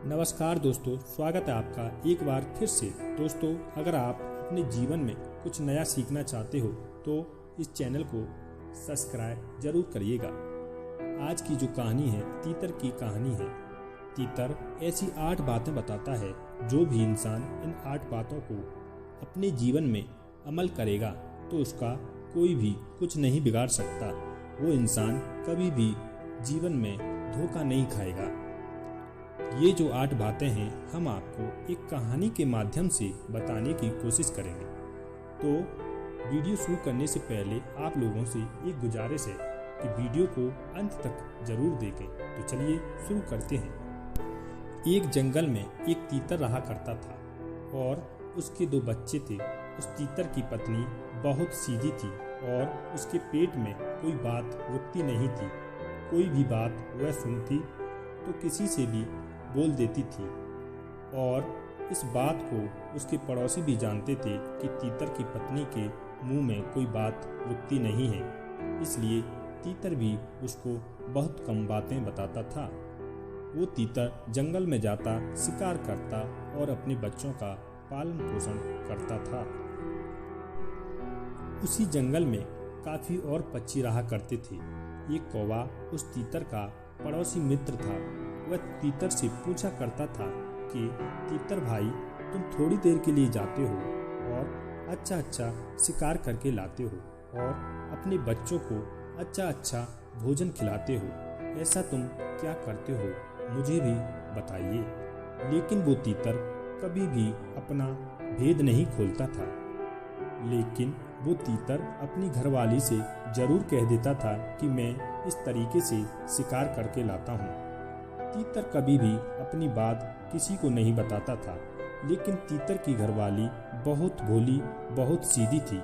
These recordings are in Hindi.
नमस्कार दोस्तों, स्वागत है आपका एक बार फिर से। दोस्तों, अगर आप अपने जीवन में कुछ नया सीखना चाहते हो तो इस चैनल को सब्सक्राइब जरूर करिएगा। आज की जो कहानी है तीतर की कहानी है। तीतर ऐसी 8 बातें बताता है, जो भी इंसान इन 8 बातों को अपने जीवन में अमल करेगा तो उसका कोई भी कुछ नहीं बिगाड़ सकता। वो इंसान कभी भी जीवन में धोखा नहीं खाएगा। ये जो 8 बातें हैं, हम आपको एक कहानी के माध्यम से बताने की कोशिश करेंगे। तो वीडियो शुरू करने से पहले आप लोगों से एक गुजारिश है कि वीडियो को अंत तक जरूर देखें। तो चलिए शुरू करते हैं। एक जंगल में एक तीतर रहा करता था और उसके 2 बच्चे थे। उस तीतर की पत्नी बहुत सीधी थी और उसके पेट में कोई बात रुकती नहीं थी। कोई भी बात वह सुनती तो किसी से भी बोल देती थी और इस बात को उसके पड़ोसी भी जानते थे कि तीतर की पत्नी के मुंह में कोई बात रुकती नहीं है। इसलिए तीतर भी उसको बहुत कम बातें बताता था। वो तीतर जंगल में जाता, शिकार करता और अपने बच्चों का पालन पोषण करता था। उसी जंगल में काफी और पक्षी रहा करते थे। एक कौवा उस तीतर का पड़ोसी मित्र था। वह तीतर से पूछा करता था कि तीतर भाई, तुम थोड़ी देर के लिए जाते हो और अच्छा शिकार करके लाते हो और अपने बच्चों को अच्छा भोजन खिलाते हो। ऐसा तुम क्या करते हो, मुझे भी बताइए। लेकिन वो तीतर कभी भी अपना भेद नहीं खोलता था। लेकिन वो तीतर अपनी घरवाली से जरूर कह देता था कि मैं इस तरीके से शिकार करके लाता हूँ। तीतर कभी भी अपनी बात किसी को नहीं बताता था, लेकिन तीतर की घरवाली बहुत भोली, बहुत सीधी थी।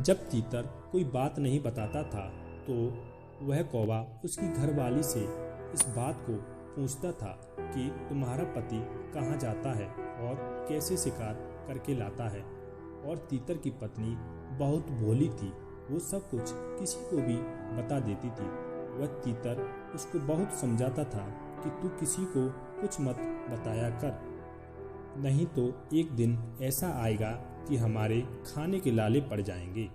जब तीतर कोई बात नहीं बताता था तो वह कौवा उसकी घरवाली से इस बात को पूछता था कि तुम्हारा पति कहाँ जाता है और कैसे शिकार करके लाता है। और तीतर की पत्नी बहुत भोली थी, वो सब कुछ किसी को भी बता देती थी। वह तीतर उसको बहुत समझाता था कि तू किसी को कुछ मत बताया कर, नहीं तो एक दिन ऐसा आएगा कि हमारे खाने के लाले पड़ जाएंगे।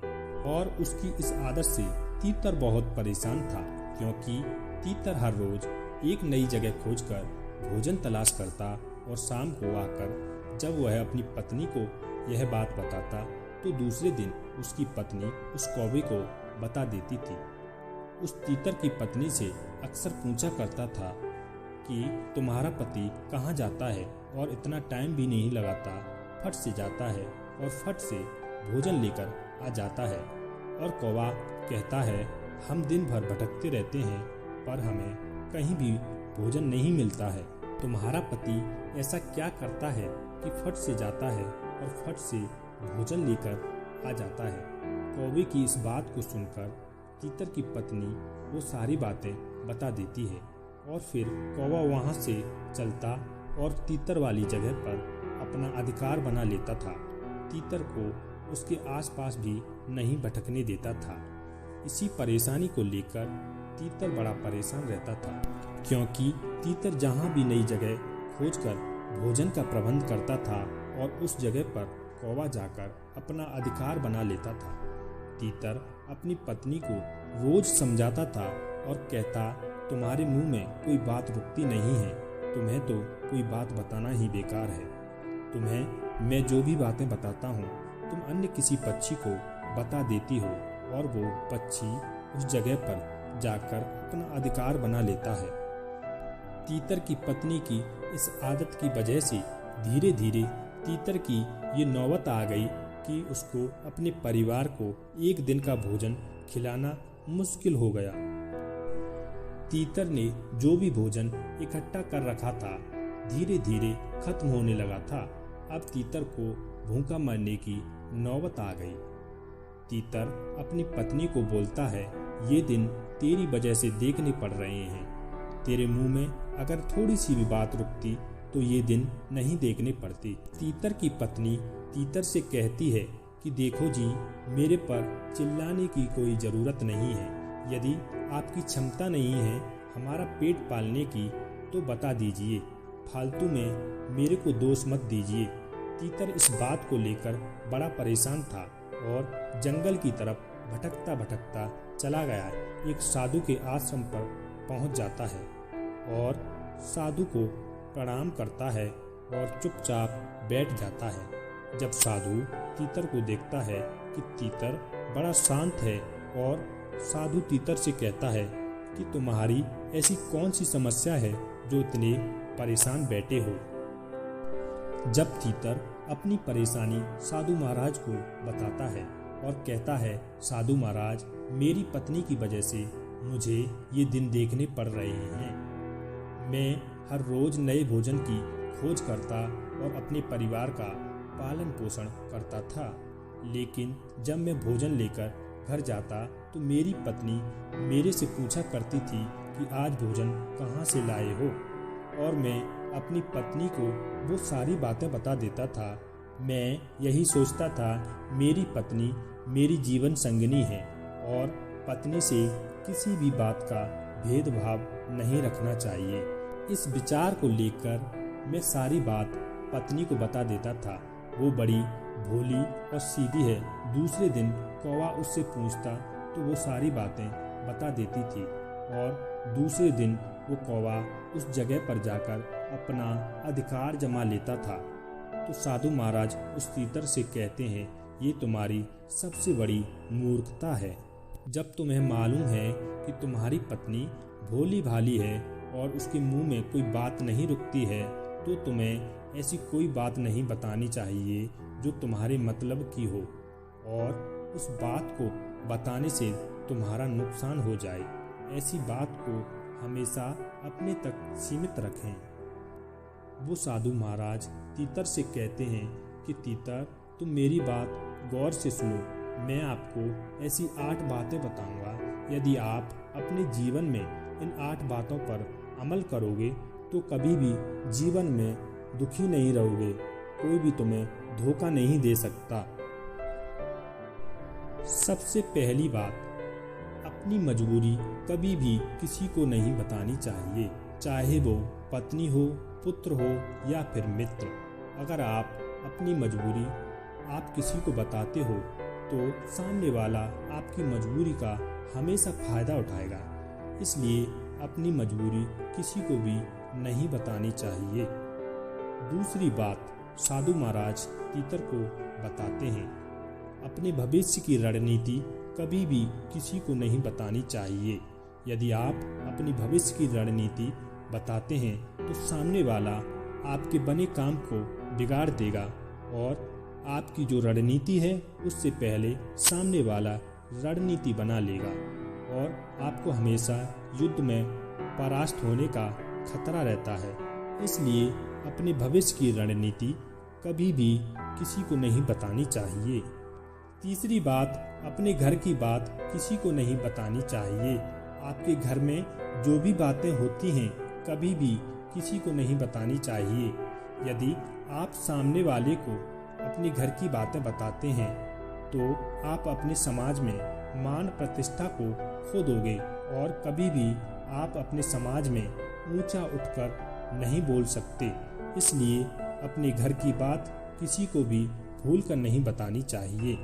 और उसकी इस आदत से तीतर बहुत परेशान था, क्योंकि तीतर हर रोज एक नई जगह खोजकर भोजन तलाश करता और शाम को आकर जब वह अपनी पत्नी को यह बात बताता तो दूसरे दिन उसकी पत्नी उस कौवे को बता देती थी। उस तीतर की पत्नी से अक्सर पूछा करता था कि तुम्हारा पति कहाँ जाता है और इतना टाइम भी नहीं लगाता, फट से जाता है और फट से भोजन लेकर आ जाता है। और कौवा कहता है, हम दिन भर भटकते रहते हैं पर हमें कहीं भी भोजन नहीं मिलता है। तुम्हारा पति ऐसा क्या करता है कि फट से जाता है और फट से भोजन लेकर आ जाता है। कौवे की इस बात को सुनकर तीतर की पत्नी वो सारी बातें बता देती है और फिर कौवा वहां से चलता और तीतर वाली जगह पर अपना अधिकार बना लेता था। तीतर को उसके आसपास भी नहीं भटकने देता था। इसी परेशानी को लेकर तीतर बड़ा परेशान रहता था, क्योंकि तीतर जहां भी नई जगह खोजकर भोजन का प्रबंध करता था और उस जगह पर कौवा जाकर अपना अधिकार बना लेता था। तीतर अपनी पत्नी को रोज समझाता था और कहता, तुम्हारे मुंह में कोई बात रुकती नहीं है, तुम्हें तो कोई बात बताना ही बेकार है। तुम्हें मैं जो भी बातें बताता हूँ तुम अन्य किसी पक्षी को बता देती हो और वो पक्षी उस जगह पर जाकर अपना अधिकार बना लेता है। तीतर की पत्नी की इस आदत की वजह से धीरे धीरे तीतर की ये नौबत आ गई कि उसको अपने परिवार को एक दिन का भोजन खिलाना मुश्किल हो गया। तीतर ने जो भी भोजन इकट्ठा कर रखा था धीरे धीरे खत्म होने लगा था। अब तीतर को भूखा मरने की नौबत आ गई। तीतर अपनी पत्नी को बोलता है, ये दिन तेरी वजह से देखने पड़ रहे हैं। तेरे मुंह में अगर थोड़ी सी भी बात रुकती तो ये दिन नहीं देखने पड़ती। तीतर की पत्नी तीतर से कहती है कि देखो जी, मेरे पर चिल्लाने की कोई ज़रूरत नहीं है। यदि आपकी क्षमता नहीं है हमारा पेट पालने की तो बता दीजिए, फालतू में मेरे को दोष मत दीजिए। तीतर इस बात को लेकर बड़ा परेशान था और जंगल की तरफ भटकता भटकता चला गया। एक साधु के आश्रम पर पहुंच जाता है और साधु को प्रणाम करता है और चुपचाप बैठ जाता है। जब साधु तीतर को देखता है कि तीतर बड़ा शांत है और साधु तीतर से कहता है कि तुम्हारी ऐसी कौन सी समस्या है जो इतने परेशान बैठे हो। जब तीतर अपनी परेशानी साधु महाराज को बताता है और कहता है, साधु महाराज, मेरी पत्नी की वजह से मुझे ये दिन देखने पड़ रहे हैं। मैं हर रोज नए भोजन की खोज करता और अपने परिवार का पालन पोषण करता था, लेकिन जब मैं भोजन लेकर घर जाता तो मेरी पत्नी मेरे से पूछा करती थी कि आज भोजन कहाँ से लाए हो, और मैं अपनी पत्नी को वो सारी बातें बता देता था। मैं यही सोचता था, मेरी पत्नी मेरी जीवन संगिनी है और पत्नी से किसी भी बात का भेदभाव नहीं रखना चाहिए। इस विचार को लेकर मैं सारी बात पत्नी को बता देता था। वो बड़ी भोली और सीधी है। दूसरे दिन कौवा उससे पूछता तो वो सारी बातें बता देती थी और दूसरे दिन वो कौवा उस जगह पर जाकर अपना अधिकार जमा लेता था। तो साधु महाराज उस तीतर से कहते हैं, ये तुम्हारी सबसे बड़ी मूर्खता है। जब तुम्हें मालूम है कि तुम्हारी पत्नी भोली भाली है और उसके मुंह में कोई बात नहीं रुकती है, तो तुम्हें ऐसी कोई बात नहीं बतानी चाहिए जो तुम्हारे मतलब की हो और उस बात को बताने से तुम्हारा नुकसान हो जाए। ऐसी बात को हमेशा अपने तक सीमित रखें। वो साधु महाराज तीतर से कहते हैं कि तीतर, तुम मेरी बात गौर से सुनो। मैं आपको ऐसी 8 बातें बताऊंगा। यदि आप अपने जीवन में इन 8 बातों पर अमल करोगे तो कभी भी जीवन में दुखी नहीं रहोगे। कोई भी तुम्हें धोखा नहीं दे सकता। सबसे पहली बात, अपनी मजबूरी कभी भी किसी को नहीं बतानी चाहिए, चाहे वो पत्नी हो, पुत्र हो या फिर मित्र। अगर आप अपनी मजबूरी आप किसी को बताते हो तो सामने वाला आपकी मजबूरी का हमेशा फायदा उठाएगा। इसलिए अपनी मजबूरी किसी को भी नहीं बतानी चाहिए। दूसरी बात, साधु महाराज तीतर को बताते हैं, अपने भविष्य की रणनीति कभी भी किसी को नहीं बतानी चाहिए। यदि आप अपनी भविष्य की रणनीति बताते हैं तो सामने वाला आपके बने काम को बिगाड़ देगा और आपकी जो रणनीति है उससे पहले सामने वाला रणनीति बना लेगा और आपको हमेशा युद्ध में परास्त होने का खतरा रहता है। इसलिए अपने भविष्य की रणनीति कभी भी किसी को नहीं बतानी चाहिए। तीसरी बात, अपने घर की बात किसी को नहीं बतानी चाहिए। आपके घर में जो भी बातें होती हैं कभी भी किसी को नहीं बतानी चाहिए। यदि आप सामने वाले को अपने घर की बातें बताते हैं तो आप अपने समाज में मान प्रतिष्ठा को खो दोगे और कभी भी आप अपने समाज में ऊंचा उठकर नहीं बोल सकते। इसलिए अपने घर की बात किसी को भी भूल कर नहीं बतानी चाहिए।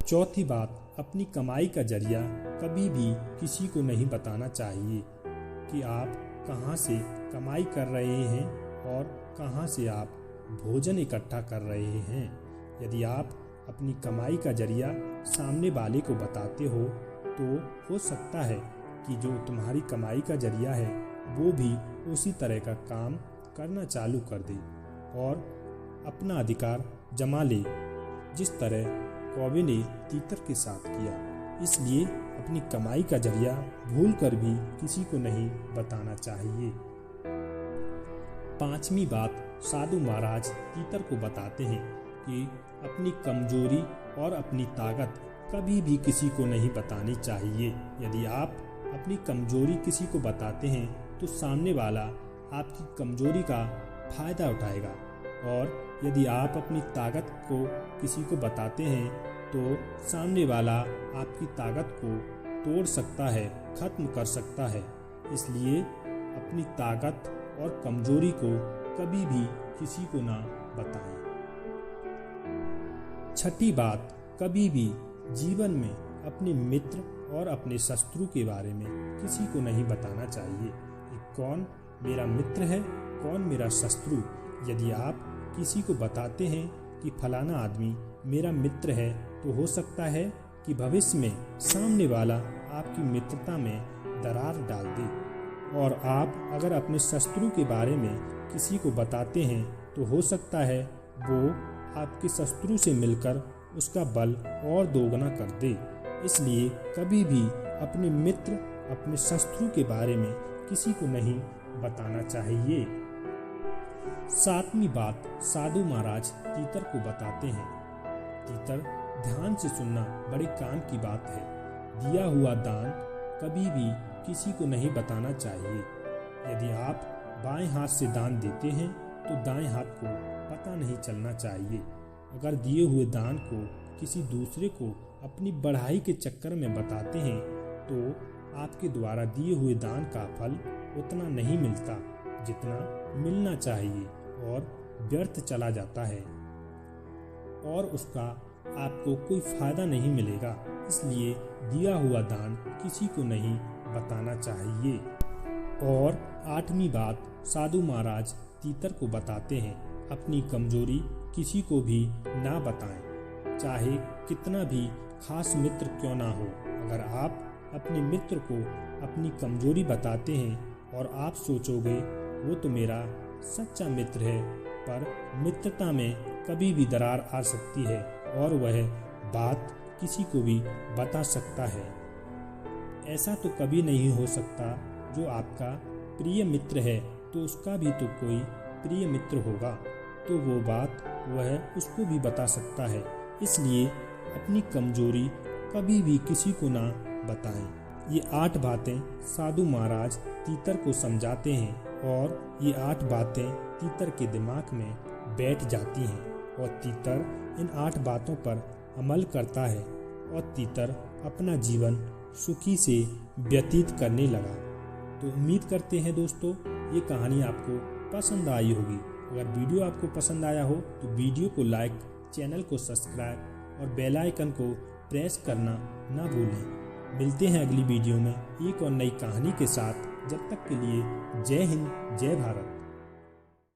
चौथी बात, अपनी कमाई का जरिया कभी भी किसी को नहीं बताना चाहिए कि आप कहां से कमाई कर रहे हैं और कहां से आप भोजन इकट्ठा कर रहे हैं। यदि आप अपनी कमाई का जरिया सामने वाले को बताते हो तो हो सकता है कि जो तुम्हारी कमाई का जरिया है वो भी उसी तरह का काम करना चालू कर दे और अपना अधिकार जमा ले, जिस तरह कौवे ने तीतर के साथ किया। इसलिए अपनी कमाई का जरिया भूल कर भी किसी को नहीं बताना चाहिए। पांचवी बात, साधु महाराज तीतर को बताते हैं कि अपनी कमजोरी और अपनी ताकत कभी भी किसी को नहीं बतानी चाहिए। यदि आप अपनी कमजोरी किसी को बताते हैं तो सामने वाला आपकी कमजोरी का फायदा उठाएगा और यदि आप अपनी ताकत को किसी को बताते हैं तो सामने वाला आपकी ताकत को तोड़ सकता है, खत्म कर सकता है। इसलिए अपनी ताकत और कमजोरी को कभी भी किसी को ना बताएं। छठी बात, कभी भी जीवन में अपने मित्र और अपने शत्रु के बारे में किसी को नहीं बताना चाहिए कि कौन मेरा मित्र है, कौन मेरा शत्रु। यदि आप किसी को बताते हैं कि फलाना आदमी मेरा मित्र है, तो हो सकता है कि भविष्य में सामने वाला आपकी मित्रता में दरार डाल दे। और आप अगर अपने शत्रु के बारे में किसी को बताते हैं तो हो सकता है वो आपके शत्रु से मिलकर उसका बल और दोगुना कर दे। इसलिए कभी भी अपने मित्र, अपने शत्रु के बारे में किसी को नहीं बताना चाहिए। सातवीं बात, साधु महाराज तीतर को बताते हैं। तीतर, ध्यान से सुनना बड़े काम की बात है। दिया हुआ दान कभी भी किसी को नहीं बताना चाहिए। यदि आप बाएं हाथ से दान देते हैं तो दाएं हाथ को पता नहीं चलना चाहिए। अगर दिए हुए दान को किसी दूसरे को अपनी बढ़ाई के चक्कर में बताते हैं तो आपके द्वारा दिए हुए दान का फल उतना नहीं मिलता जितना मिलना चाहिए और व्यर्थ चला जाता है और उसका आपको कोई फायदा नहीं मिलेगा। इसलिए दिया हुआ दान किसी को नहीं बताना चाहिए। और आठवीं बात, साधु महाराज तीतर को बताते हैं, अपनी कमजोरी किसी को भी ना बताएं, चाहे कितना भी खास मित्र क्यों ना हो। अगर आप अपने मित्र को अपनी कमजोरी बताते हैं और आप सोचोगे वो तो मेरा सच्चा मित्र है, पर मित्रता में कभी भी दरार आ सकती है और वह बात किसी को भी बता सकता है। ऐसा तो कभी नहीं हो सकता। जो आपका प्रिय मित्र है तो उसका भी तो कोई प्रिय मित्र होगा, तो वो बात वह उसको भी बता सकता है। इसलिए अपनी कमजोरी कभी भी किसी को ना बताएं। ये 8 बातें साधु महाराज तीतर को समझाते हैं और ये 8 बातें तीतर के दिमाग में बैठ जाती हैं और तीतर इन 8 बातों पर अमल करता है और तीतर अपना जीवन सुखी से व्यतीत करने लगा। तो उम्मीद करते हैं दोस्तों ये कहानी आपको पसंद आई होगी। अगर वीडियो आपको पसंद आया हो तो वीडियो को लाइक, चैनल को सब्सक्राइब और बेल आइकन को प्रेस करना ना भूलें। मिलते हैं अगली वीडियो में एक और नई कहानी के साथ। जब तक के लिए जय हिंद, जय भारत।